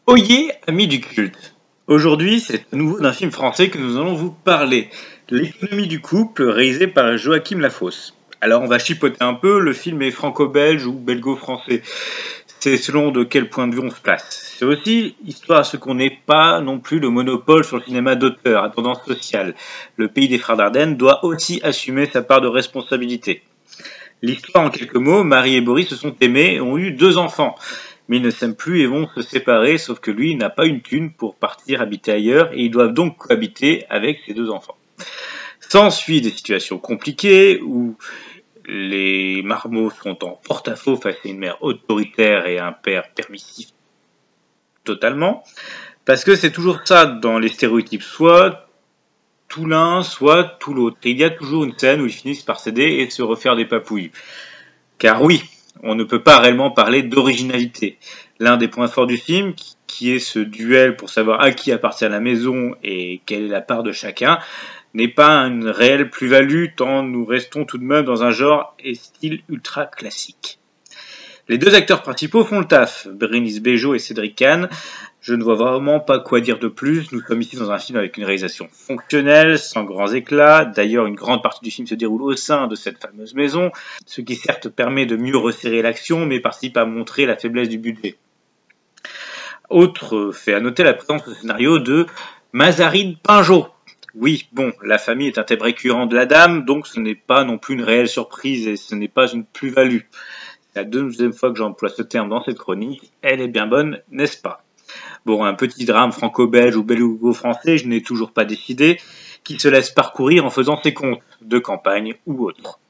Oyez, amis du culte. Aujourd'hui, c'est à nouveau d'un film français que nous allons vous parler. L'économie du couple, réalisé par Joachim Lafosse. Alors, on va chipoter un peu, le film est franco-belge ou belgo-français. C'est selon de quel point de vue on se place. C'est aussi histoire à ce qu'on n'ait pas non plus le monopole sur le cinéma d'auteur à tendance sociale. Le pays des frères Dardenne doit aussi assumer sa part de responsabilité. L'histoire en quelques mots, Marie et Boris se sont aimés et ont eu 2 enfants. Mais ils ne s'aiment plus et vont se séparer, sauf que lui n'a pas une thune pour partir habiter ailleurs et ils doivent donc cohabiter avec ses 2 enfants. S'ensuit des situations compliquées où les marmots sont en porte-à-faux face à une mère autoritaire et un père permissif totalement. Parce que c'est toujours ça dans les stéréotypes, soit tout l'un, soit tout l'autre. Et il y a toujours une scène où ils finissent par céder et se refaire des papouilles. Car oui, on ne peut pas réellement parler d'originalité. L'un des points forts du film, qui est ce duel pour savoir à qui appartient la maison et quelle est la part de chacun, n'est pas une réelle plus-value tant nous restons tout de même dans un genre et style ultra classique. Les 2 acteurs principaux font le taf, Bérénice Bejo et Cédric Kahn. Je ne vois vraiment pas quoi dire de plus. Nous sommes ici dans un film avec une réalisation fonctionnelle, sans grands éclats. D'ailleurs, une grande partie du film se déroule au sein de cette fameuse maison, ce qui certes permet de mieux resserrer l'action, mais participe à montrer la faiblesse du budget. Autre fait à noter la présence au scénario de Mazarine Pinjot. Oui, bon, la famille est un thème récurrent de la dame, donc ce n'est pas non plus une réelle surprise et ce n'est pas une plus-value. C'est la 2e fois que j'emploie ce terme dans cette chronique. Elle est bien bonne, n'est-ce pas? Bon, un petit drame franco-belge ou belgo-français, je n'ai toujours pas décidé, qui se laisse parcourir en faisant ses comptes, de campagne ou autre.